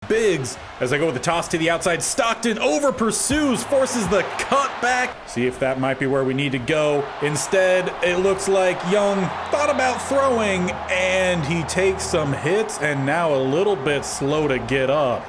bigs as I go with the toss to the outside. Stockton over pursues, forces the cutback. See if that might be where we need to go. Instead, it looks like Young thought about throwing, and he takes some hits and now a little bit slow to get up.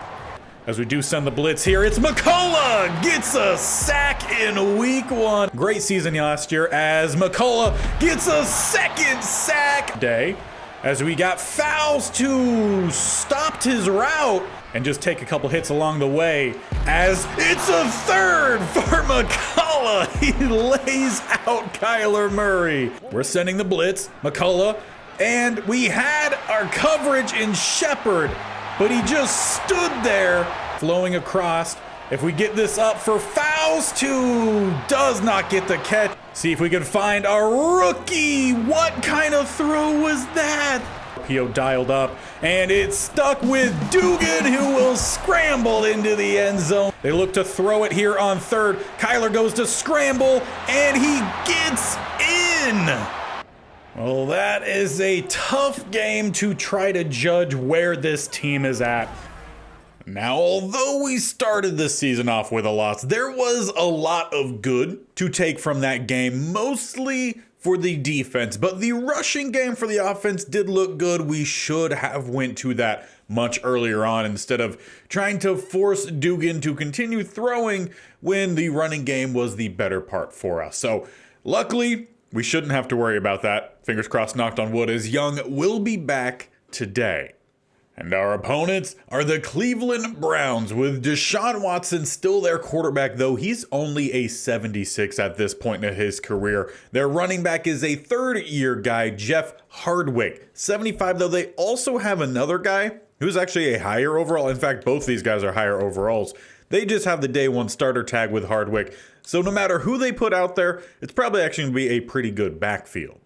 As we do send the blitz here, it's McCullough gets a sack in week 1. Great season last year as McCullough gets a second sack day. As we got fouls to stop his route and just take a couple hits along the way. As it's a third for McCullough. He lays out Kyler Murray. We're sending the blitz, McCullough, and we had our coverage in Shepard, but he just stood there flowing across. If we get this up for fouls two, does not get the catch. See if we can find our rookie. What kind of throw was that? PO dialed up, and it's stuck with Duggan, who will scramble into the end zone. They look to throw it here on third. Kyler goes to scramble, and he gets in. Well, that is a tough game to try to judge where this team is at. Now, although we started this season off with a loss, there was a lot of good to take from that game, mostly for the defense, but the rushing game for the offense did look good. We should have went to that much earlier on instead of trying to force Duggan to continue throwing when the running game was the better part for us. So luckily, we shouldn't have to worry about that. Fingers crossed, knocked on wood, as Young will be back today. And our opponents are the Cleveland Browns, with Deshaun Watson still their quarterback, though he's only a 76 at this point in his career. Their running back is a third-year guy, Jeff Hardwick, 75, though they also have another guy who's actually a higher overall. In fact, both these guys are higher overalls. They just have the day one starter tag with Hardwick. So no matter who they put out there, it's probably actually going to be a pretty good backfield.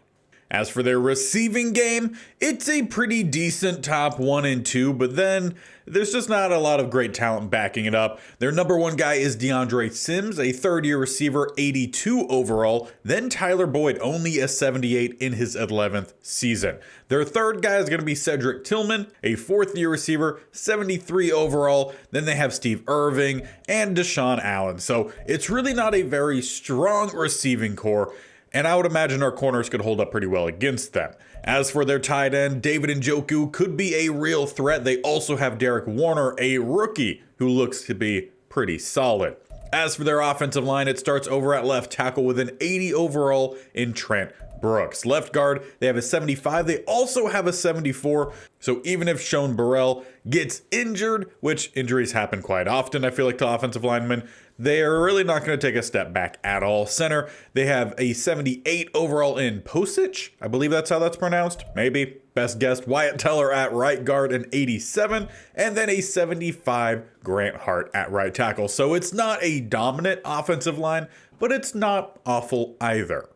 As for their receiving game, it's a pretty decent top 1 and 2, but then there's just not a lot of great talent backing it up. Their number one guy is DeAndre Sims, a third-year receiver, 82 overall. Then Tyler Boyd, only a 78 in his 11th season. Their third guy is going to be Cedric Tillman, a fourth-year receiver, 73 overall. Then they have Steve Irving and Deshaun Allen. So it's really not a very strong receiving core, and I would imagine our corners could hold up pretty well against them. As for their tight end, David Njoku could be a real threat. They also have Derek Warner, a rookie, who looks to be pretty solid. As for their offensive line, it starts over at left tackle with an 80 overall in Trent Brooks. Left guard, they have a 75. They also have a 74. So even if Sean Burrell gets injured, which injuries happen quite often, I feel like to offensive linemen, they are really not going to take a step back at all. Center, they have a 78 overall in Posich. I believe that's how that's pronounced. Maybe. Best guess, Wyatt Teller at right guard, an 87. And then a 75 Grant Hart at right tackle. So it's not a dominant offensive line, but it's not awful either.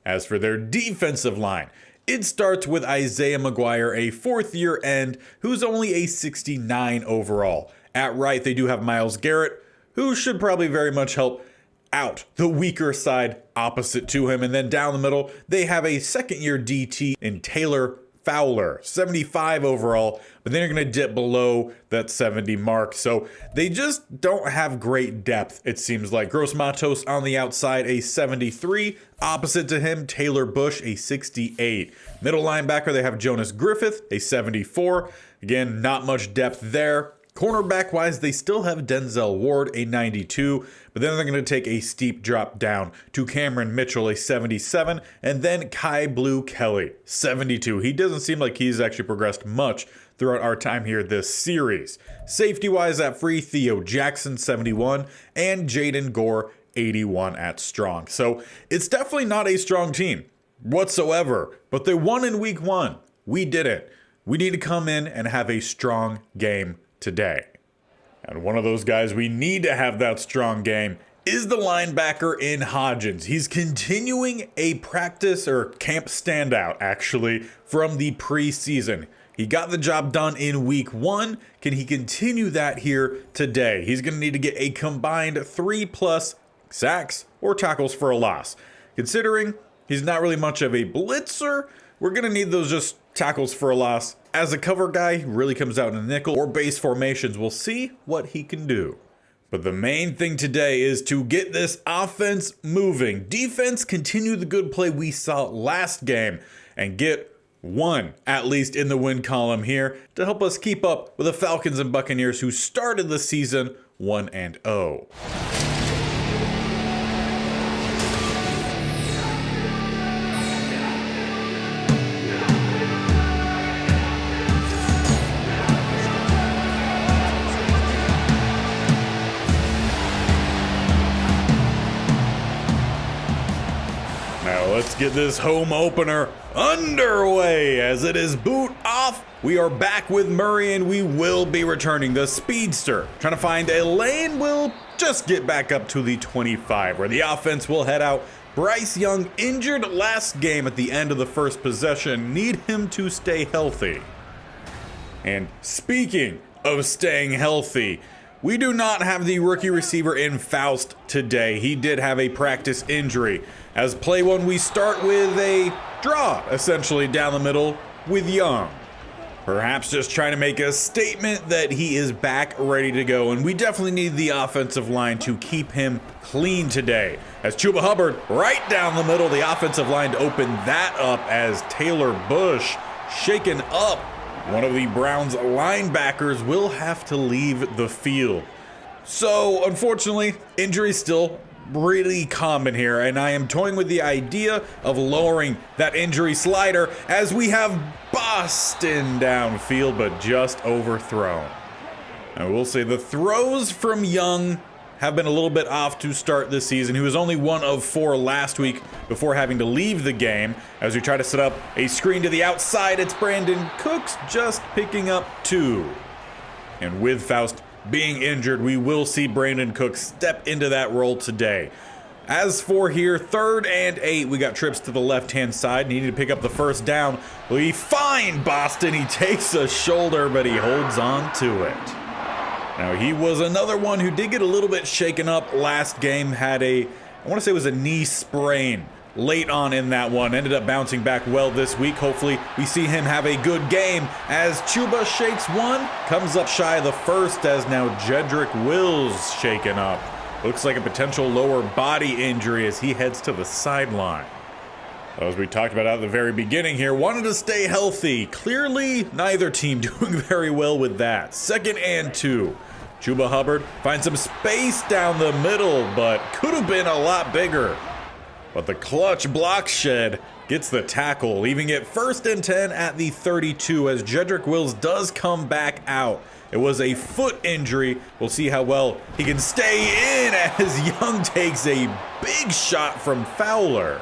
As for their defensive line, it starts with Isaiah McGuire, a fourth-year end, who's only a 69 overall. At right, they do have Myles Garrett, who should probably very much help out the weaker side opposite to him. And then down the middle, they have a second-year DT in Taylor Fowler, 75 overall, but then you're going to dip below that 70 mark. So they just don't have great depth, it seems like. Gross Matos on the outside, a 73. Opposite to him, Taylor Bush, a 68. Middle linebacker, they have Jonas Griffith, a 74. Again, not much depth there. Cornerback-wise, they still have Denzel Ward, a 92, but then they're going to take a steep drop down to Cameron Mitchell, a 77, and then Kai Blue Kelly, 72. He doesn't seem like he's actually progressed much throughout our time here this series. Safety-wise at free, Theo Jackson, 71, and Jaden Gore, 81 at strong. So it's definitely not a strong team whatsoever, but they won in week 1. We didn't. We need to come in and have a strong game today. And one of those guys we need to have that strong game is the linebacker in Hodgins. He's continuing a practice or camp standout, actually, from the preseason. He got the job done in week 1. Can he continue that here today? He's going to need to get a combined 3+ sacks or tackles for a loss. Considering he's not really much of a blitzer, we're going to need those just tackles for a loss as a cover guy, really comes out in a nickel or base formations. We'll see what he can do. But the main thing today is to get this offense moving. Defense, continue the good play we saw last game and get one at least in the win column here to help us keep up with the Falcons and Buccaneers who started the season 1-0. Let's get this home opener underway as it is boot off. We are back with Murray and we will be returning the speedster. Trying to find a lane. We'll just get back up to the 25 where the offense will head out. Bryce Young injured last game at the end of the first possession. Need him to stay healthy. And speaking of staying healthy, we do not have the rookie receiver in Faust today. He did have a practice injury. As play one, we start with a draw, essentially down the middle with Young. Perhaps just trying to make a statement that he is back ready to go. And we definitely need the offensive line to keep him clean today. As Chuba Hubbard right down the middle, the offensive line to open that up as Taylor Bush shaken up. One of the Browns linebackers will have to leave the field. So, unfortunately, injuries still really common here, and I am toying with the idea of lowering that injury slider as we have Boston downfield, but just overthrown. I will say the throws from Young have been a little bit off to start this season. He was only 1 of 4 last week before having to leave the game. As we try to set up a screen to the outside, it's Brandon Cooks just picking up 2. And with Faust being injured, we will see Brandon Cooks step into that role today. As for here, 3rd and 8, we got trips to the left-hand side. Needed to pick up the first down. We find Boston. He takes a shoulder, but he holds on to it. Now, he was another one who did get a little bit shaken up last game. Had I want to say it was a knee sprain late on in that one. Ended up bouncing back well this week. Hopefully, we see him have a good game as Chuba shakes one. Comes up shy of the first as now Jedrick Wills shaken up. Looks like a potential lower body injury as he heads to the sideline. As we talked about at the very beginning here, wanted to stay healthy. Clearly, neither team doing very well with that. 2nd and 2. Chuba Hubbard finds some space down the middle, but could have been a lot bigger. But the clutch block shed gets the tackle, leaving it 1st and 10 at the 32 as Jedrick Wills does come back out. It was a foot injury. We'll see how well he can stay in as Young takes a big shot from Fowler.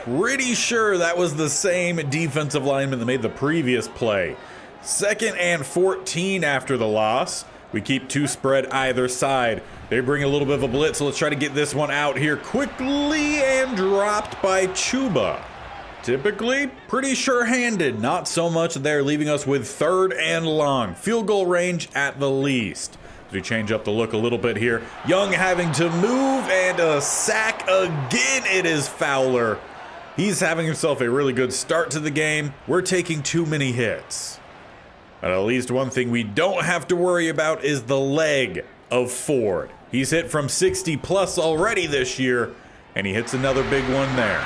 Pretty sure that was the same defensive lineman that made the previous play. 2nd and 14 after the loss. We keep 2 spread either side. They bring a little bit of a blitz, so let's try to get this one out here quickly and dropped by Chuba. Typically, pretty sure-handed. Not so much there, leaving us with 3rd and long. Field goal range at the least. As we change up the look a little bit here. Young having to move and a sack again. It is Fowler. He's having himself a really good start to the game. We're taking too many hits. But at least one thing we don't have to worry about is the leg of Ford. He's hit from 60 plus already this year, and he hits another big one there.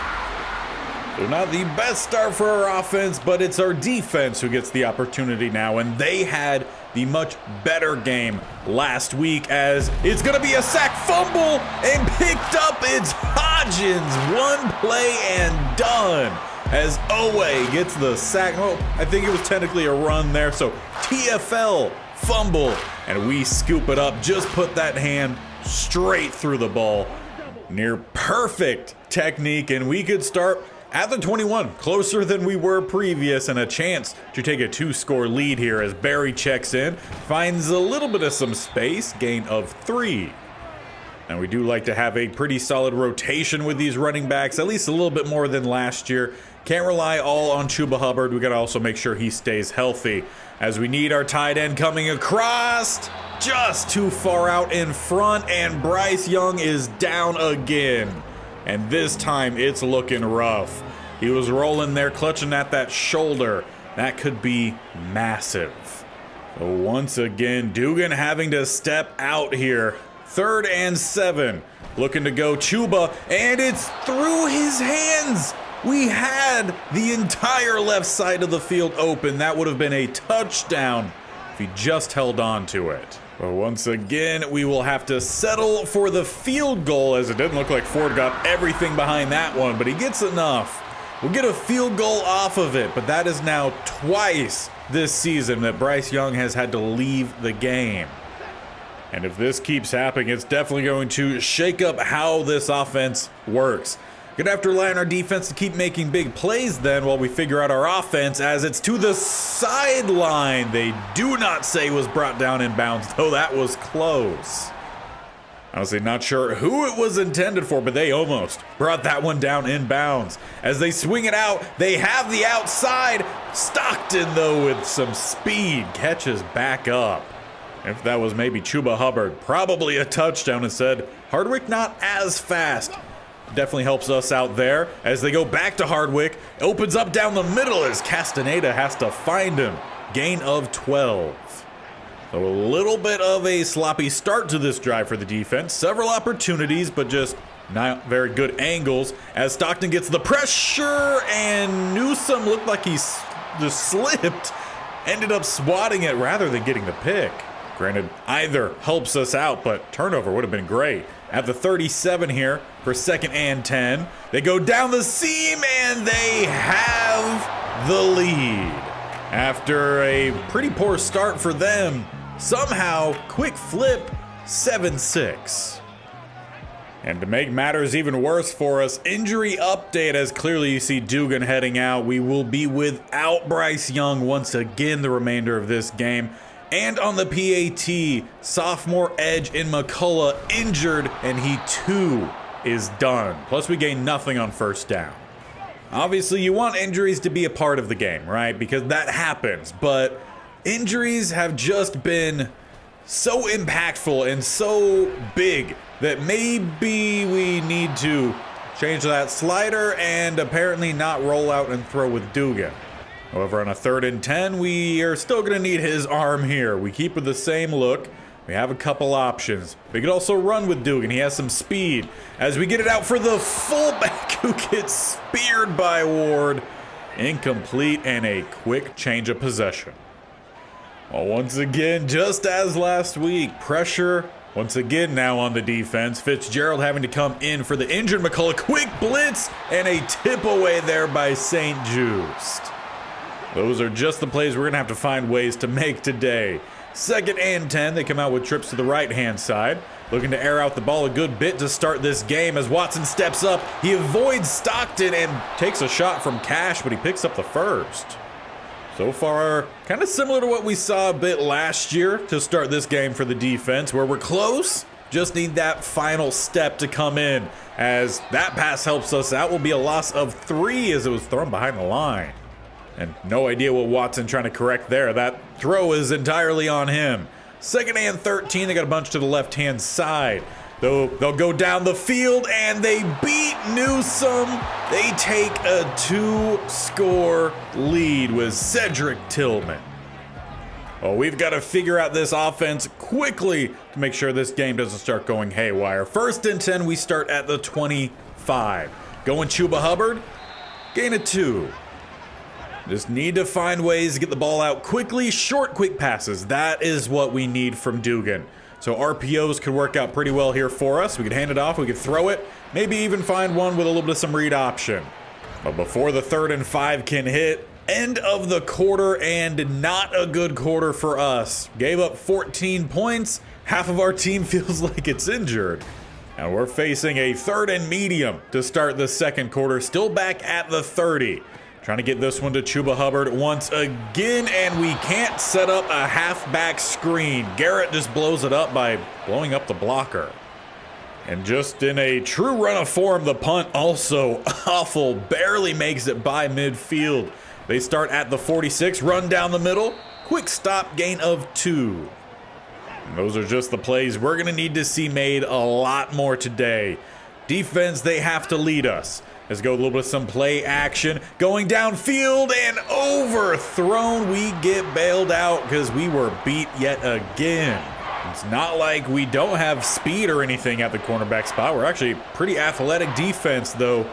So not the best start for our offense, but it's our defense who gets the opportunity now, and they had the much better game last week as it's going to be a sack fumble and picked up. It's Hodgins. One play and done as Owe gets the sack. Oh, I think it was technically a run there. So TFL fumble and we scoop it up. Just put that hand straight through the ball. Near perfect technique, and we could start at the 21, closer than we were previous, and a chance to take a 2-score lead here as Barry checks in, finds a little bit of some space, gain of 3. And we do like to have a pretty solid rotation with these running backs, at least a little bit more than last year. Can't rely all on Chuba Hubbard. We got to also make sure he stays healthy as we need our tight end coming across. Just too far out in front, and Bryce Young is down again. And this time it's looking rough. He was rolling there, clutching at that shoulder that could be massive. So once again, Duggan having to step out here. 3rd and 7. Looking to go Chuba, and it's through his hands. We had the entire left side of the field open. That would have been a touchdown if he just held on to it. But once again, we will have to settle for the field goal, as it didn't look like Ford got everything behind that one, but he gets enough. We'll get a field goal off of it, but that is now twice this season that Bryce Young has had to leave the game. And if this keeps happening, it's definitely going to shake up how this offense works. Gonna have to rely on our defense to keep making big plays then while we figure out our offense, as it's to the sideline. They do not say was brought down in bounds, though that was close. Honestly, not sure who it was intended for, but they almost brought that one down in bounds. As they swing it out, they have the outside. Stockton, though, with some speed, catches back up. If that was maybe Chuba Hubbard, probably a touchdown instead. Hardwick not as fast. Definitely helps us out there as they go back to Hardwick. Opens up down the middle as Castaneda has to find him. Gain of 12. So a little bit of a sloppy start to this drive for the defense. Several opportunities, but just not very good angles as Stockton gets the pressure, and Newsome looked like he just slipped. Ended up swatting it rather than getting the pick. Granted, either helps us out, but turnover would have been great. At the 37 here for 2nd and 10. They go down the seam, and they have the lead. After a pretty poor start for them, somehow, quick flip, 7-6. And to make matters even worse for us, injury update, as clearly you see Duggan heading out. We will be without Bryce Young once again the remainder of this game. And on the PAT, sophomore edge in McCullough injured, and he too is done. Plus we gain nothing on 1st down. Obviously you want injuries to be a part of the game, right? Because that happens, but injuries have just been so impactful and so big that maybe we need to change that slider and apparently not roll out and throw with Duggan. However, on a 3rd and 10, we are still going to need his arm here. We keep with the same look. We have a couple options. We could also run with Duggan. He has some speed. As we get it out for the fullback who gets speared by Ward. Incomplete, and a quick change of possession. Well, once again, just as last week, pressure once again now on the defense. Fitzgerald having to come in for the injured McCullough. Quick blitz, and a tip away there by St. Just. Those are just the plays we're going to have to find ways to make today. 2nd and 10, they come out with trips to the right-hand side. Looking to air out the ball a good bit to start this game as Watson steps up. He avoids Stockton and takes a shot from Cash, but he picks up the 1st. So far, kind of similar to what we saw a bit last year to start this game for the defense, where we're close. Just need that final step to come in. As that pass helps us out, will be a loss of 3 as it was thrown behind the line. And no idea what Watson trying to correct there. That throw is entirely on him. 2nd and 13, they got a bunch to the left-hand side. They'll go down the field, and they beat Newsome. They take a 2-score lead with Cedric Tillman. Well, we've got to figure out this offense quickly to make sure this game doesn't start going haywire. 1st and 10, we start at the 25. Going Chuba Hubbard, gain of 2. Just need to find ways to get the ball out quickly. Short, quick passes. That is what we need from Duggan. So RPOs could work out pretty well here for us. We could hand it off. We could throw it. Maybe even find one with a little bit of some read option. But before the 3rd and 5 can hit, end of the quarter, and not a good quarter for us. Gave up 14 points. Half of our team feels like it's injured. And we're facing a 3rd and medium to start the 2nd quarter. Still back at the 30. Trying to get this one to Chuba Hubbard once again, and we can't set up a halfback screen. Garrett just blows it up by blowing up the blocker. And just in a true run of form, the punt also awful. Barely makes it by midfield. They start at the 46, run down the middle. Quick stop, gain of 2. And those are just the plays we're going to need to see made a lot more today. Defense, they have to lead us. Let's go a little bit of some play action. Going downfield and overthrown. We get bailed out because we were beat yet again. It's not like we don't have speed or anything at the cornerback spot. We're actually pretty athletic defense, though.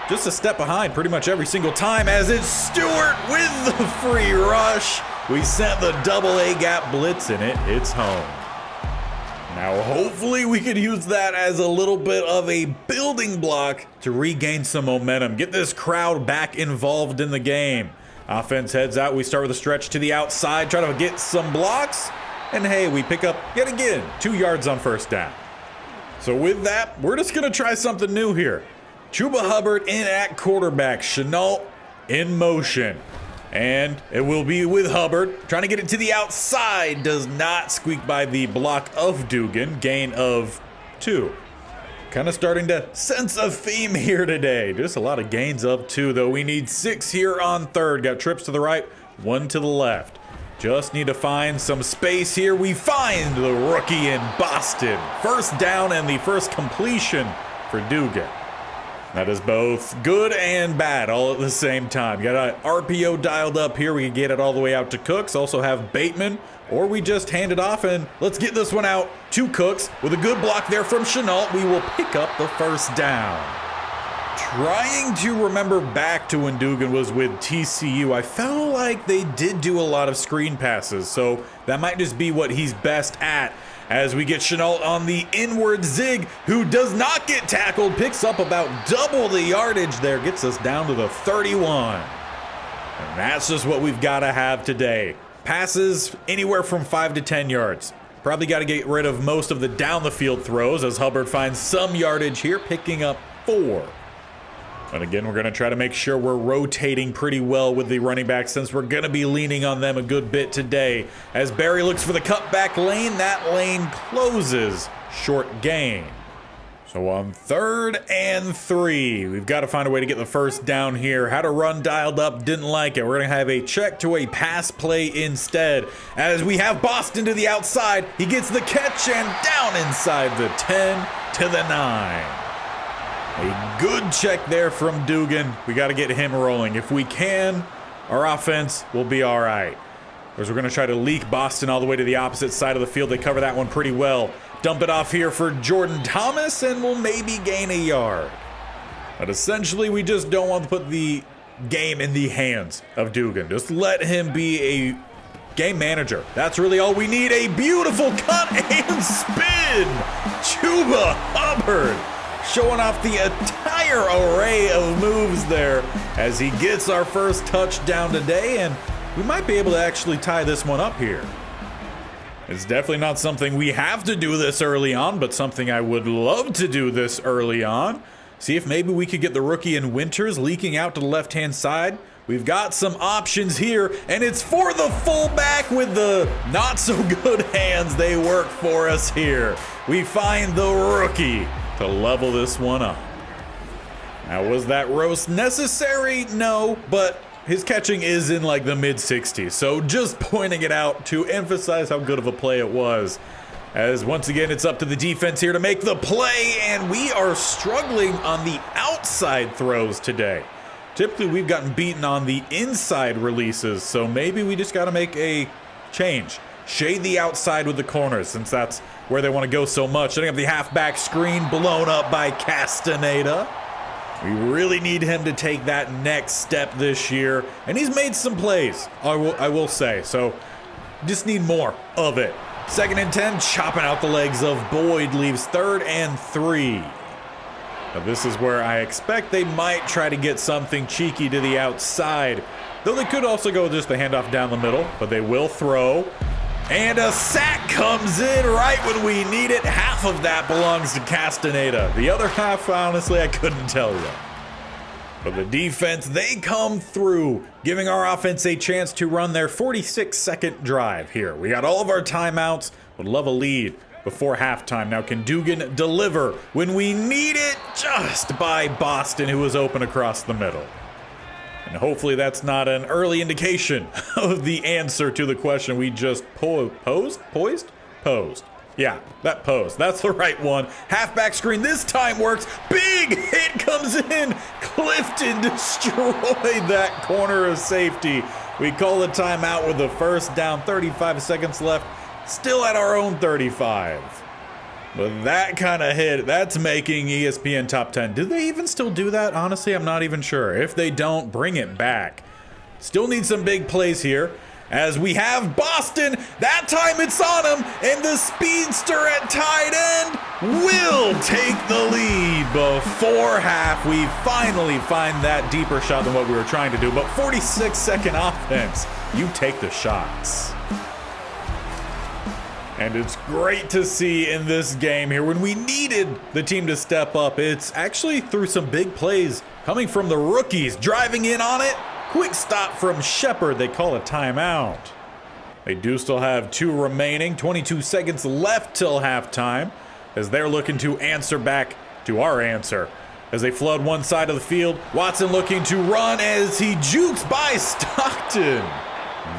Just a step behind pretty much every single time, as it's Stewart with the free rush. We sent the double A gap blitz in it. It's home. Now, hopefully we could use that as a little bit of a building block to regain some momentum. Get this crowd back involved in the game. Offense heads out. We start with a stretch to the outside, try to get some blocks. And hey, we pick up, yet again, 2 yards on first down. So with that, we're just going to try something new here. Chuba Hubbard in at quarterback. Chenault in motion. And it will be with Hubbard. Trying to get it to the outside. Does not squeak by the block of Duggan. Gain of 2. Kind of starting to sense a theme here today. Just a lot of gains of 2, though. We need 6 here on third. Got trips to the right, 1 to the left. Just need to find some space here. We find the rookie in Boston. First down and the first completion for Duggan. That is both good and bad all at the same time. Got an RPO dialed up here. We can get it all the way out to Cooks. Also have Bateman, or we just hand it off and let's get this one out to Cooks. With a good block there from Chenault, we will pick up the first down. Trying to remember back to when Duggan was with TCU, I felt like they did do a lot of screen passes, so that might just be what he's best at. As we get Chenault on the inward zig, who does not get tackled, picks up about double the yardage there, gets us down to the 31. And that's just what we've got to have today. Passes anywhere from 5 to 10 yards. Probably got to get rid of most of the down the field throws as Hubbard finds some yardage here, picking up 4. And again, we're going to try to make sure we're rotating pretty well with the running back, since we're going to be leaning on them a good bit today. As Barry looks for the cutback lane, that lane closes. Short gain. So on 3rd and 3, we've got to find a way to get the first down here. Had a run dialed up, didn't like it. We're going to have a check to a pass play instead. As we have Boston to the outside, he gets the catch and down inside the 10 to the 9. A good check there from Duggan. We got to get him rolling. If we can, our offense will be all right. As we're going to try to leak Boston all the way to the opposite side of the field. They cover that one pretty well. Dump it off here for Jordan Thomas, and we'll maybe gain a yard. But essentially, we just don't want to put the game in the hands of Duggan. Just let him be a game manager. That's really all we need. A beautiful cut and spin. Chuba Hubbard showing off the entire array of moves there as he gets our first touchdown today, and we might be able to actually tie this one up here. It's definitely not something we have to do this early on, but something I would love to do this early on. See if maybe we could get the rookie in Winters leaking out to the left-hand side. We've got some options here, and it's for the fullback with the not-so-good hands. They work for us here. We find the rookie to level this one up. Now, was that roast necessary? No, but his catching is in like the mid-60s, so just pointing it out to emphasize how good of a play it was. As once again, it's up to the defense here to make the play, and we are struggling on the outside throws today. Typically, we've gotten beaten on the inside releases, so maybe we just got to make a change. Shade the outside with the corners, since that's where they want to go so much. Setting up the halfback screen, blown up by Castaneda. We really need him to take that next step this year, and he's made some plays, I will say, so just need more of it. 2nd and 10, chopping out the legs of Boyd, leaves 3rd and 3. Now this is where I expect they might try to get something cheeky to the outside, though they could also go just the handoff down the middle, but they will throw. And a sack comes in right when we need it. Half of that belongs to Castaneda. The other half, honestly, I couldn't tell you. But the defense, they come through, giving our offense a chance to run their 46-second drive here. We got all of our timeouts. Would love a lead before halftime. Now, can Duggan deliver when we need it? Just by Boston, who was open across the middle. And hopefully that's not an early indication of the answer to the question we just posed. Yeah, that post. That's the right one. Halfback screen this time works. Big hit comes in. Clifton destroyed that corner of safety. We call the timeout with the first down. 35 seconds left. Still at our own 35. But that kind of hit, that's making ESPN top 10. Do they even still do that? Honestly, I'm not even sure. If they don't, bring it back. Still need some big plays here. As we have Boston, that time it's on him, and the speedster at tight end will take the lead. Before half, we finally find that deeper shot than what we were trying to do, but 46-second offense, you take the shots. And it's great to see in this game here, when we needed the team to step up, it's actually through some big plays coming from the rookies, driving in on it. Quick stop from Shepard. They call a timeout. They do still have 2 remaining. 22 seconds left till halftime as they're looking to answer back to our answer. As they flood one side of the field, Watson looking to run as he jukes by Stockton.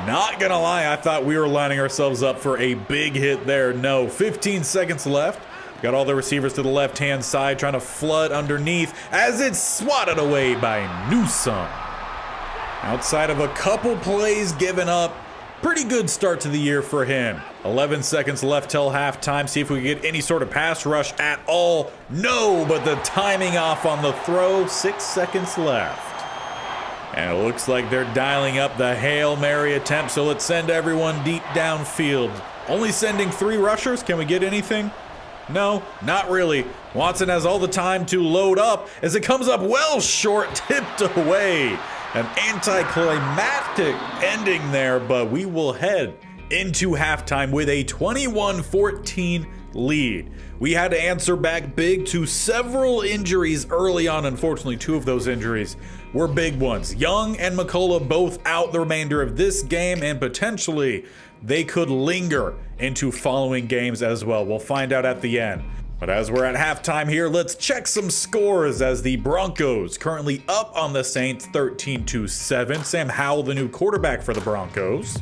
Not gonna lie, I thought we were lining ourselves up for a big hit there. No, 15 seconds left. Got all the receivers to the left-hand side trying to flood underneath as it's swatted away by Newsome. Outside of a couple plays given up, pretty good start to the year for him. 11 seconds left till halftime. See if we can get any sort of pass rush at all. No, but the timing off on the throw. 6 seconds left. And it looks like they're dialing up the Hail Mary attempt, so let's send everyone deep downfield. Only sending 3 rushers. Can we get anything? No, not really. Watson has all the time to load up as it comes up well short, tipped away. An anticlimactic ending there, but we will head into halftime with a 21-14 lead. We had to answer back big to several injuries early on. Unfortunately, 2 of those injuries were big ones. Young and McCullough both out the remainder of this game, and potentially they could linger into following games as well. We'll find out at the end. But as we're at halftime here, let's check some scores as the Broncos currently up on the Saints 13-7. Sam Howell, the new quarterback for the Broncos.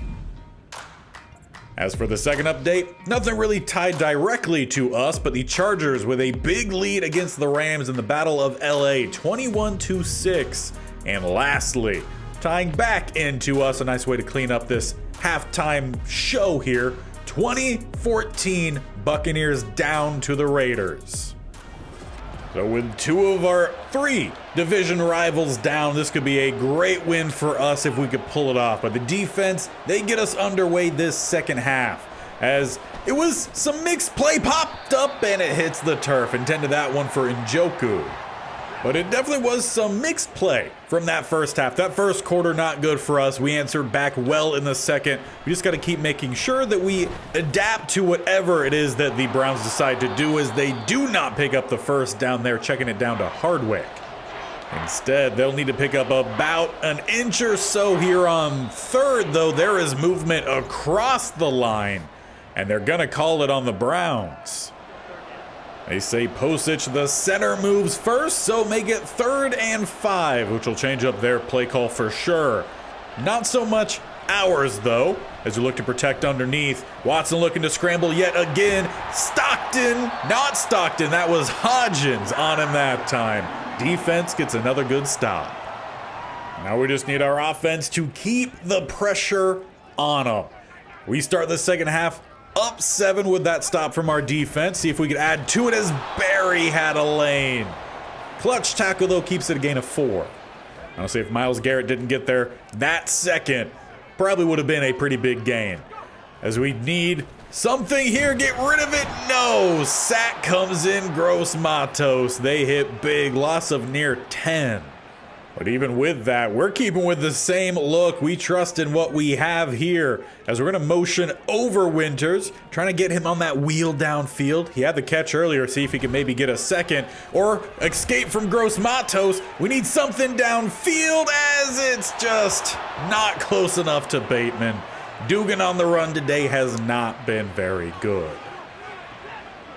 As for the second update, nothing really tied directly to us, but the Chargers with a big lead against the Rams in the Battle of LA, 21-6. And lastly, tying back into us, a nice way to clean up this halftime show here, 2014 Buccaneers down to the Raiders. So with 2 of our 3 division rivals down, this could be a great win for us if we could pull it off. But the defense, they get us underway this second half. As it was some mixed play popped up and it hits the turf. Intended that one for Njoku. But it definitely was some mixed play from that first half. That first quarter, not good for us. We answered back well in the second. We just got to keep making sure that we adapt to whatever it is that the Browns decide to do, as they do not pick up the first down there, checking it down to Hardwick. Instead, they'll need to pick up about an inch or so here on third, though there is movement across the line, and they're going to call it on the Browns. They say Posich, the center, moves first, so make it 3rd and 5, which will change up their play call for sure. Not so much ours, though, as we look to protect underneath. Watson looking to scramble yet again. Stockton, not Stockton, that was Hodgins on him that time. Defense gets another good stop. Now we just need our offense to keep the pressure on them. We start the second half up 7 with that stop from our defense. See if we could add to it as Barry had a lane. Clutch tackle, though, keeps it a gain of 4. Honestly, if Myles Garrett didn't get there that second, probably would have been a pretty big gain. As we need something here, get rid of it. No, sack comes in, Gross Matos. They hit big, loss of near 10. But even with that, we're keeping with the same look. We trust in what we have here as we're going to motion over Winters, trying to get him on that wheel downfield. He had the catch earlier. See if he can maybe get a second or escape from Gross Matos. We need something downfield as it's just not close enough to Bateman. Duggan on the run today has not been very good.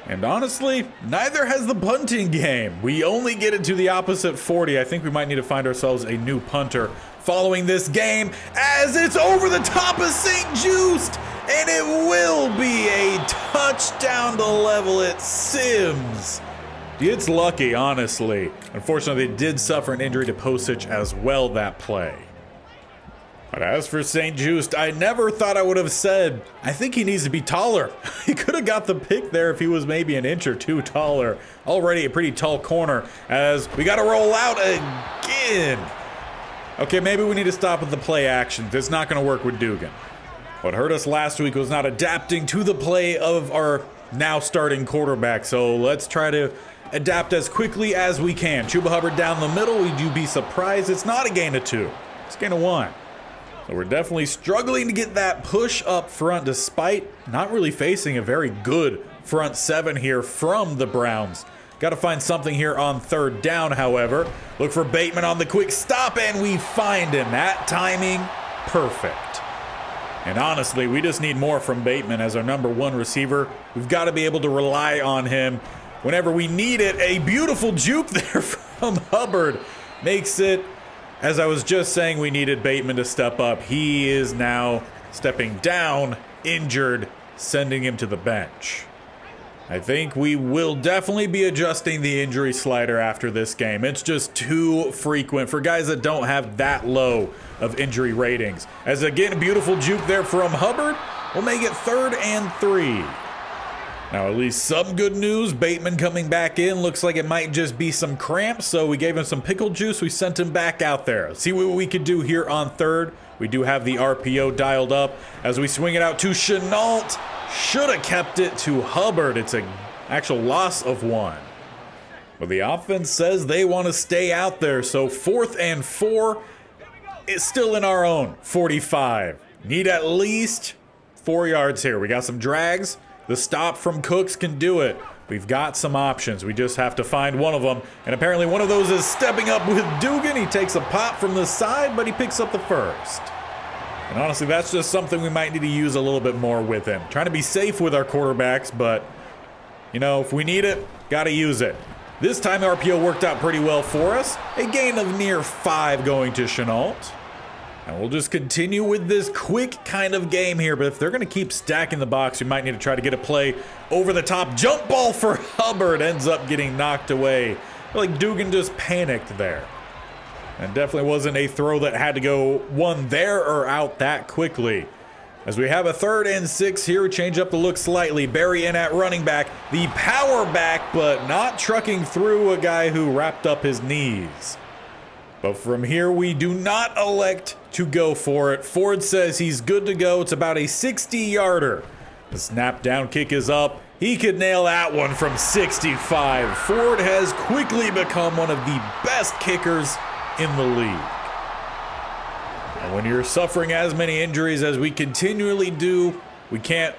And honestly, neither has the punting game. We only get it to the opposite 40. I think we might need to find ourselves a new punter following this game, as it's over the top of St. Just. And it will be a touchdown to level it. Sims gets lucky, honestly. Unfortunately, they did suffer an injury to Posich as well that play. But as for St. Just, I never thought I would have said, I think he needs to be taller. He could have got the pick there if he was maybe an inch or two taller. Already a pretty tall corner as we got to roll out again. Okay, maybe we need to stop with the play action. It's not going to work with Duggan. What hurt us last week was not adapting to the play of our now starting quarterback. So let's try to adapt as quickly as we can. Chuba Hubbard down the middle. Would you be surprised? It's not a gain of 2. It's a gain of 1. So we're definitely struggling to get that push up front despite not really facing a very good front 7 here from the Browns. Got to find something here on 3rd down, however. Look for Bateman on the quick stop, and we find him. That timing, perfect. And honestly, we just need more from Bateman as our number 1 receiver. We've got to be able to rely on him whenever we need it. A beautiful juke there from Hubbard makes it. As I was just saying, we needed Bateman to step up. He is now stepping down, injured, sending him to the bench. I think we will definitely be adjusting the injury slider after this game. It's just too frequent for guys that don't have that low of injury ratings. As again, a beautiful juke there from Hubbard. We'll make it 3rd and 3. Now, at least some good news. Bateman coming back in. Looks like it might just be some cramps, so we gave him some pickle juice. We sent him back out there. See what we could do here on 3rd. We do have the RPO dialed up as we swing it out to Chenault. Should have kept it to Hubbard. It's an actual loss of 1. But the offense says they want to stay out there, so 4th and 4 is still in our own 45. Need at least 4 yards here. We got some drags. The stop from Cooks can do it. We've got some options. We just have to find one of them. And apparently one of those is stepping up with Duggan. He takes a pop from the side, but he picks up the first. And honestly, that's just something we might need to use a little bit more with him. Trying to be safe with our quarterbacks, but, you know, if we need it, got to use it. This time RPO worked out pretty well for us. A gain of near 5 going to Chenault. And we'll just continue with this quick kind of game here. But if they're going to keep stacking the box, we might need to try to get a play over the top. Jump ball for Hubbard ends up getting knocked away. I feel like Duggan just panicked there. And definitely wasn't a throw that had to go one there or out that quickly. As we have a 3rd and 6 here, change up the look slightly. Barry in at running back. The power back, but not trucking through a guy who wrapped up his knees. But from here, we do not elect to go for it. Ford says he's good to go. It's about a 60-yarder. The snap down kick is up. He could nail that one from 65. Ford has quickly become one of the best kickers in the league. And when you're suffering as many injuries as we continually do, we can't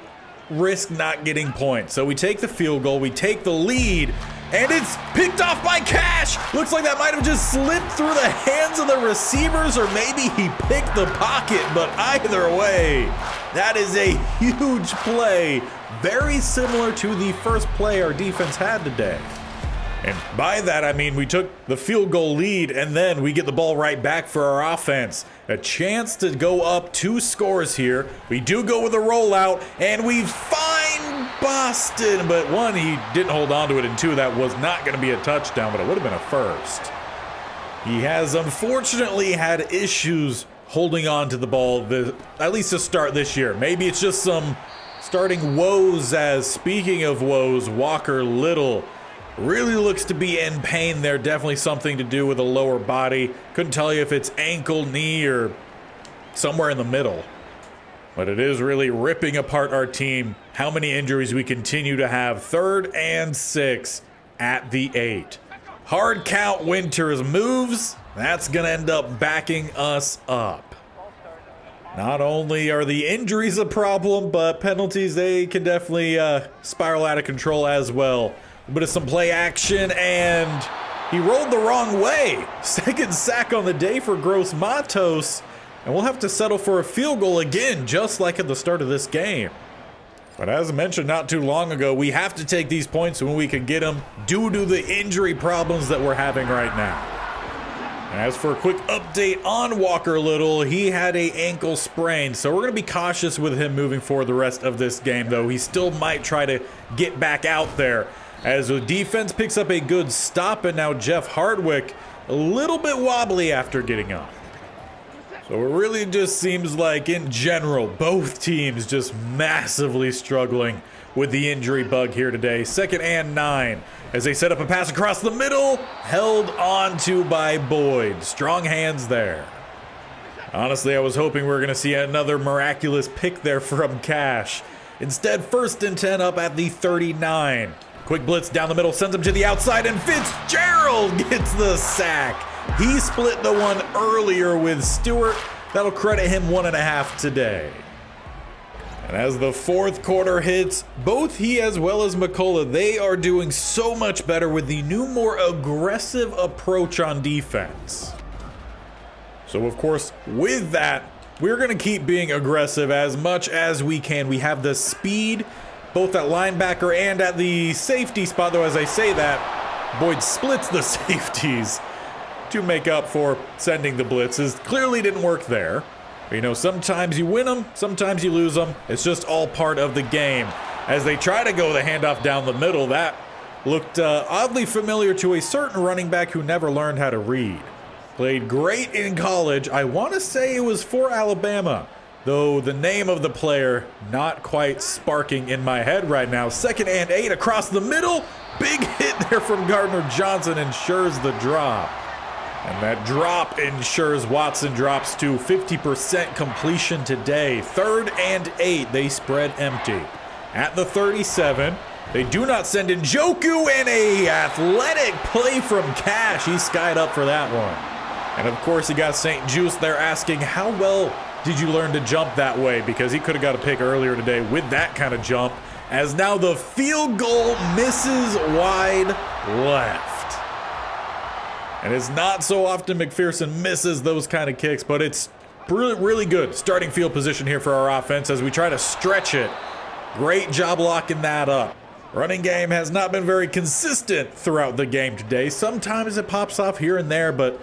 risk not getting points. So we take the field goal, we take the lead, and it's picked off by Cash. Looks like that might have just slipped through the hands of the receivers, or maybe he picked the pocket, but either way, that is a huge play. Very similar to the first play our defense had today. And by that, I mean we took the field goal lead, and then we get the ball right back for our offense. A chance to go up 2 scores here. We do go with a rollout, and we find Boston. But 1, he didn't hold on to it, and 2, that was not going to be a touchdown, but it would have been a first. He has unfortunately had issues holding on to the ball, at least to start this year. Maybe it's just some starting woes, as speaking of woes, Walker Little really looks to be in pain there. Definitely something to do with the lower body. Couldn't tell you if it's ankle, knee, or somewhere in the middle. But it is really ripping apart our team. How many injuries we continue to have. 3rd and 6 at the 8. Hard count Winters moves. That's going to end up backing us up. Not only are the injuries a problem, but penalties, they can definitely spiral out of control as well. A bit of some play action, and he rolled the wrong way. 2nd sack on the day for Gross Matos, and we'll have to settle for a field goal again, just like at the start of this game. But as I mentioned not too long ago, we have to take these points when we can get them due to the injury problems that we're having right now. And as for a quick update on Walker Little, he had an ankle sprain, so we're going to be cautious with him moving forward the rest of this game, though he still might try to get back out there. As the defense picks up a good stop, and now Jeff Hardwick a little bit wobbly after getting up. So it really just seems like, in general, both teams just massively struggling with the injury bug here today. 2nd and 9. As they set up a pass across the middle, held onto by Boyd. Strong hands there. Honestly, I was hoping we were going to see another miraculous pick there from Cash. Instead, 1st and 10 up at the 39. Quick blitz down the middle, sends him to the outside, and Fitzgerald gets the sack. He split the one earlier with Stewart. That'll credit him 1.5 today. And as the 4th quarter hits, both he as well as McCullough, they are doing so much better with the new, more aggressive approach on defense. So of course, with that, we're going to keep being aggressive as much as we can. We have the speed, both at linebacker and at the safety spot, though as I say that, Boyd splits the safeties to make up for sending the blitzes. Clearly didn't work there. You know, sometimes you win them, sometimes you lose them. It's just all part of the game. As they try to go the handoff down the middle, that looked oddly familiar to a certain running back who never learned how to read. Played great in college. I want to say it was for Alabama, though the name of the player not quite sparking in my head right now. 2nd and 8 across the middle. Big hit there from Gardner Johnson ensures the drop. And that drop ensures Watson drops to 50% completion today. 3rd and 8, they spread empty. At the 37, they do not send in Njoku, and a athletic play from Cash. He skied up for that one. And of course, you got St. Juice there asking, how well did you learn to jump that way? Because he could have got a pick earlier today with that kind of jump. As now the field goal misses wide left. And it's not so often McPherson misses those kind of kicks, but it's really good starting field position here for our offense as we try to stretch it. Great job locking that up. Running game has not been very consistent throughout the game today. Sometimes it pops off here and there, but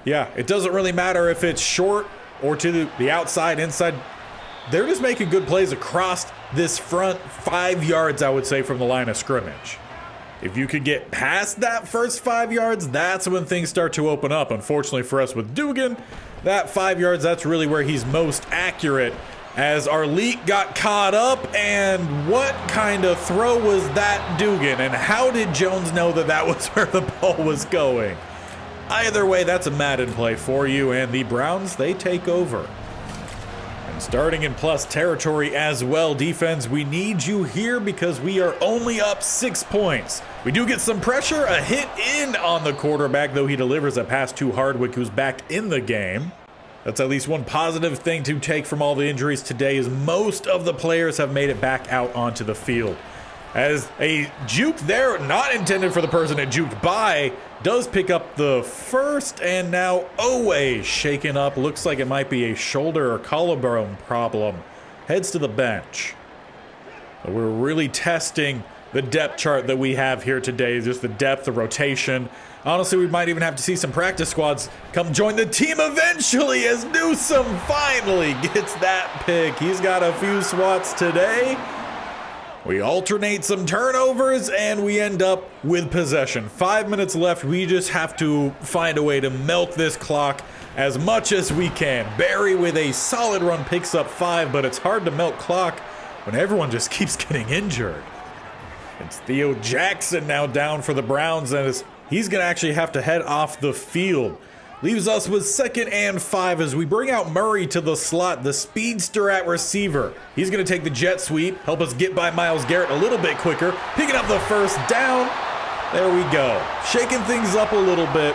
yeah, it doesn't really matter if it's short or to the outside, inside. They're just making good plays across this front 5 yards, I would say, from the line of scrimmage. If you could get past that first 5 yards, that's when things start to open up. Unfortunately for us with Duggan, that 5 yards, that's really where he's most accurate. As our leak got caught up, and what kind of throw was that, Duggan? And how did Jones know that that was where the ball was going? Either way, that's a Madden play for you, and the Browns, they take over. Starting in plus territory as well. Defense, we need you here because we are only up 6 points. We do get some pressure, a hit in on the quarterback, though he delivers a pass to Hardwick, who's back in the game. That's at least one positive thing to take from all the injuries today, is most of the players have made it back out onto the field. As a juke there, not intended for the person it juked by, does pick up the first, and now Owe shaken up. Looks like it might be a shoulder or collarbone problem. Heads to the bench. So we're really testing the depth chart that we have here today, just the depth, the rotation. Honestly, we might even have to see some practice squads come join the team eventually, as Newsome finally gets that pick. He's got a few swats today. We alternate some turnovers, and we end up with possession. 5 minutes left. We just have to find a way to milk this clock as much as we can. Barry with a solid run picks up 5, but it's hard to milk clock when everyone just keeps getting injured. It's Theo Jackson now down for the Browns, and he's going to actually have to head off the field. Leaves us with 2nd and 5 as we bring out Murray to the slot, the speedster at receiver. He's going to take the jet sweep, help us get by Myles Garrett a little bit quicker, picking up the first down. There we go. Shaking things up a little bit.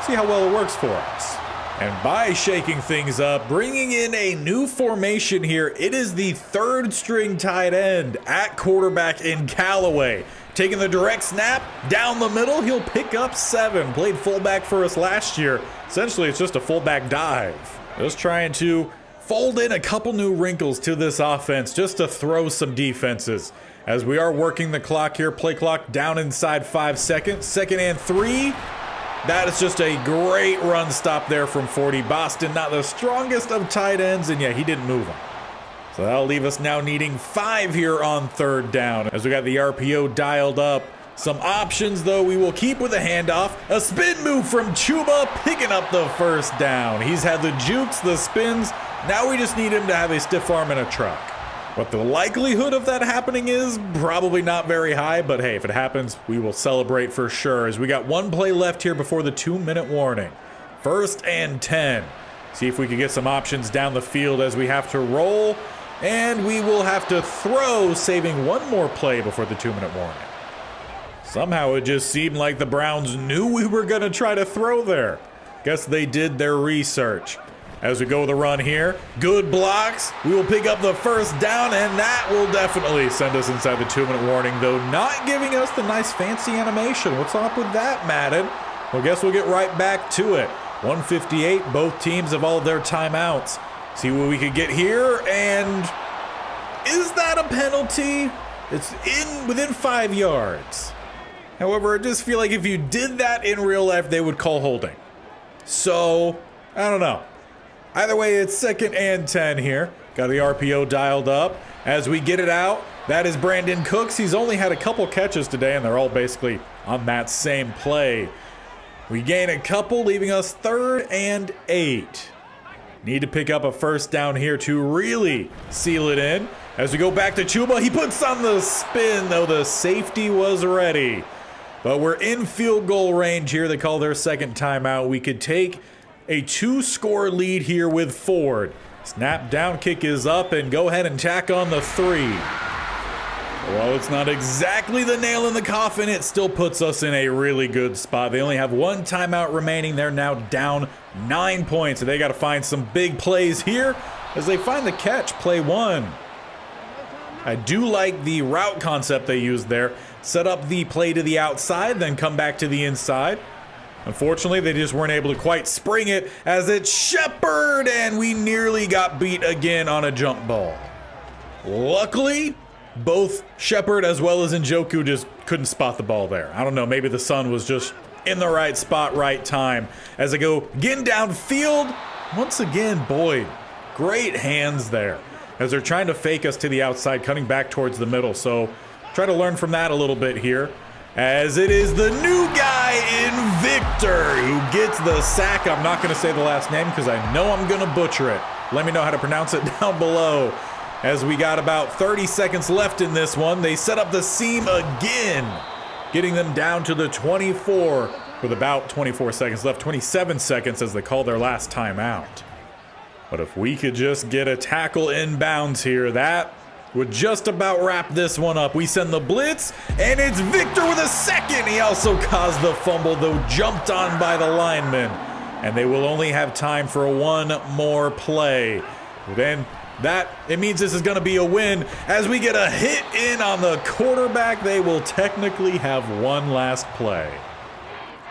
See how well it works for us. And by shaking things up, bringing in a new formation here, it is the 3rd string tight end at quarterback in Callaway. Taking the direct snap down the middle, he'll pick up 7. Played fullback for us last year. Essentially, it's just a fullback dive. Just trying to fold in a couple new wrinkles to this offense just to throw some defenses. As we are working the clock here, play clock down inside 5 seconds. 2nd and 3. That is just a great run stop there from 40. Boston, not the strongest of tight ends, and yeah, he didn't move him. So that'll leave us now needing 5 here on 3rd down. As we got the RPO dialed up. Some options, though, we will keep with a handoff. A spin move from Chuba, picking up the 1st down. He's had the jukes, the spins. Now we just need him to have a stiff arm and a truck. What the likelihood of that happening is, probably not very high, but hey, if it happens, we will celebrate for sure. As we got 1 play left here before the 2-minute warning. 1st and 10. See if we can get some options down the field as we have to roll. And we will have to throw, saving 1 more play before the 2-minute warning. Somehow it just seemed like the Browns knew we were going to try to throw there. Guess they did their research. As we go with the run here, good blocks. We will pick up the 1st down, and that will definitely send us inside the 2-minute warning, though not giving us the nice fancy animation. What's up with that, Madden? Well, guess we'll get right back to it. 1:58, both teams have all their timeouts. See what we could get here, and is that a penalty? It's within 5 yards. However, I just feel like if you did that in real life, they would call holding. So, I don't know. Either way, it's 2nd and 10 here. Got the RPO dialed up. As we get it out, that is Brandon Cooks. He's only had a couple catches today, and they're all basically on that same play. We gain a couple, leaving us 3rd and 8. Need to pick up a 1st down here to really seal it in. As we go back to Chuba, he puts on the spin, though the safety was ready. But we're in field goal range here. They call their 2nd timeout. We could take a 2-score lead here with Ford. Snap down, kick is up, and go ahead and tack on the 3. While it's not exactly the nail in the coffin, it still puts us in a really good spot. They only have 1 timeout remaining. They're now down 9 points. And they got to find some big plays here as they find the catch, play 1. I do like the route concept they used there. Set up the play to the outside, then come back to the inside. Unfortunately, they just weren't able to quite spring it as it's Shepard, and we nearly got beat again on a jump ball. Luckily, both Shepard as well as Njoku just couldn't spot the ball there. I don't know, maybe the sun was just in the right spot, right time. As I go again downfield, once again, Boyd, great hands there. As they're trying to fake us to the outside, cutting back towards the middle. So try to learn from that a little bit here. As it is the new guy in Victor who gets the sack. I'm not going to say the last name because I know I'm going to butcher it. Let me know how to pronounce it down below. As we got about 30 seconds left in this one, they set up the seam again, getting them down to the 24 with about 24 seconds left, 27 seconds as they call their last timeout. But if we could just get a tackle inbounds here, that would just about wrap this one up. We send the blitz, and it's Victor with a 2nd. He also caused the fumble, though jumped on by the lineman. And they will only have time for 1 more play. Then it means this is going to be a win. As we get a hit in on the quarterback, they will technically have 1 last play.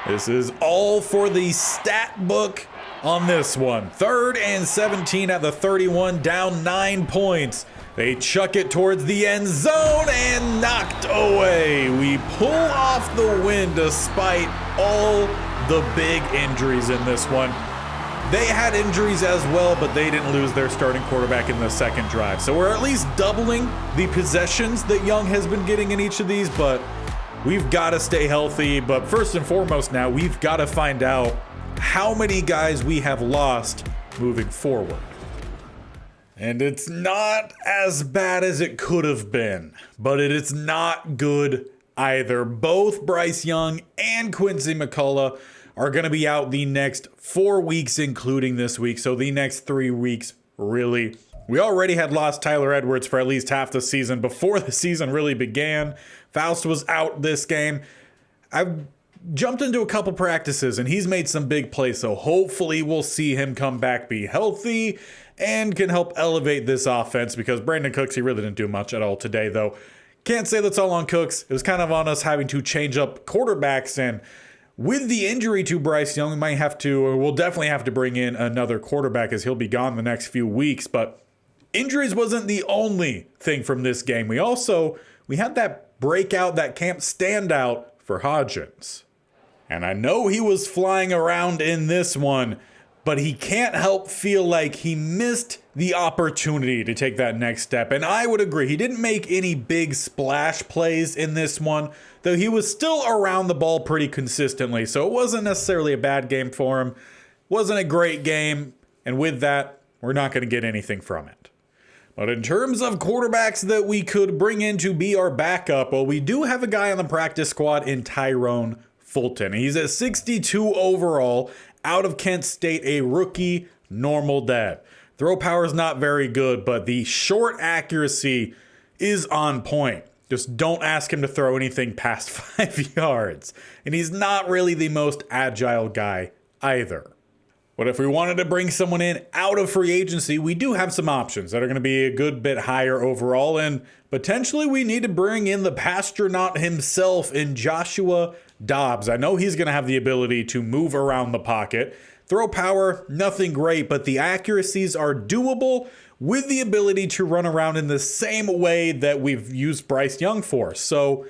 This is all for the stat book on this one. 3rd and 17 at the 31, down 9 points. They chuck it towards the end zone and knocked away. We pull off the win despite all the big injuries in this one. They had injuries as well, but they didn't lose their starting quarterback in the 2nd drive. So we're at least doubling the possessions that Young has been getting in each of these, but we've got to stay healthy. But first and foremost now, we've got to find out how many guys we have lost moving forward. And it's not as bad as it could have been, but it is not good either. Both Bryce Young and Quincy McCullough are going to be out the next 4 weeks, including this week. So the next 3 weeks, really. We already had lost Tyler Edwards for at least half the season before the season really began. Faust was out this game. I've jumped into a couple practices and he's made some big plays. So hopefully we'll see him come back, be healthy, and can help elevate this offense because Brandon Cooks, he really didn't do much at all today, though. Can't say that's all on Cooks. It was kind of on us having to change up quarterbacks, and with the injury to Bryce Young, we might have to, or we'll definitely have to bring in another quarterback as he'll be gone the next few weeks. But injuries wasn't the only thing from this game. We had that breakout, that camp standout for Hodgins. And I know he was flying around in this one, but he can't help feel like he missed the opportunity to take that next step. And I would agree, he didn't make any big splash plays in this one, though he was still around the ball pretty consistently. So it wasn't necessarily a bad game for him. Wasn't a great game. And with that, we're not going to get anything from it. But in terms of quarterbacks that we could bring in to be our backup, well, we do have a guy on the practice squad in Tyrone Fulton. He's at 62 overall, out of Kent State, a rookie normal dev. Throw power is not very good, but the short accuracy is on point. Just don't ask him to throw anything past 5 yards. And he's not really the most agile guy either. But if we wanted to bring someone in out of free agency, we do have some options that are going to be a good bit higher overall. And potentially we need to bring in the Pastronaut himself in Joshua Dobbs. I know he's going to have the ability to move around the pocket. Throw power, nothing great, but the accuracies are doable with the ability to run around in the same way that we've used Bryce Young for. So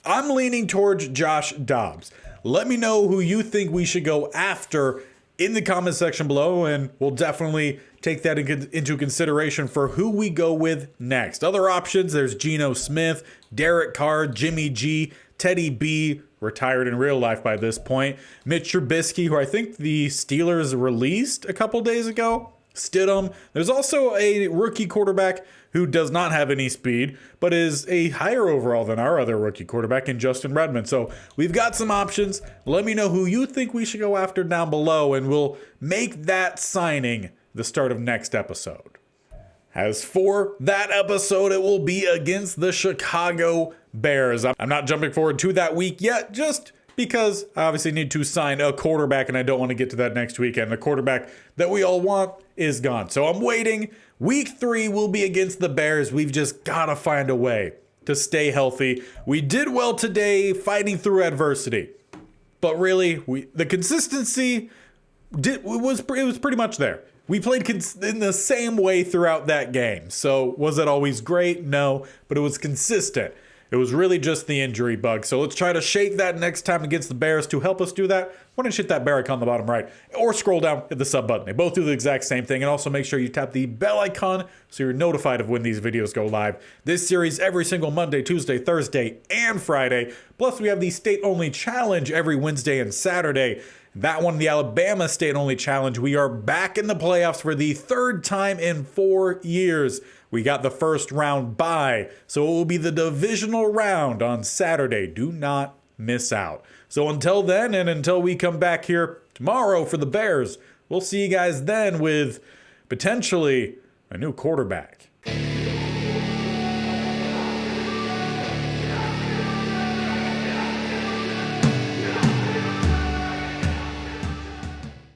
I'm leaning towards Josh Dobbs. Let me know who you think we should go after in the comment section below, and we'll definitely take that into consideration for who we go with next. Other options, there's Geno Smith, Derek Carr, Jimmy G, Teddy B, retired in real life by this point, Mitch Trubisky, who I think the Steelers released a couple days ago, Stidham. There's also a rookie quarterback who does not have any speed, but is a higher overall than our other rookie quarterback in Justin Redmond. So we've got some options. Let me know who you think we should go after down below, and we'll make that signing the start of next episode. As for that episode, it will be against the Chicago Bears. I'm not jumping forward to that week yet, just because I obviously need to sign a quarterback, and I don't want to get to that next weekend. The quarterback that we all want is gone. So I'm waiting. Week 3 will be against the Bears. We've just got to find a way to stay healthy. We did well today fighting through adversity, but really the consistency was pretty much there. We played in the same way throughout that game. So was it always great? No, but it was consistent. It was really just the injury bug. So let's try to shake that next time against the Bears. To help us do that, why don't you hit that bear icon on the bottom right, or scroll down, hit the sub button. They both do the exact same thing. And also make sure you tap the bell icon so you're notified of when these videos go live. This series every single Monday, Tuesday, Thursday, and Friday. Plus we have the state-only challenge every Wednesday and Saturday. That one, the Alabama State-only challenge. We are back in the playoffs for the 3rd time in 4 years. We got the first round bye, so it will be the divisional round on Saturday. Do not miss out. So until then, and until we come back here tomorrow for the Bears, we'll see you guys then with potentially a new quarterback.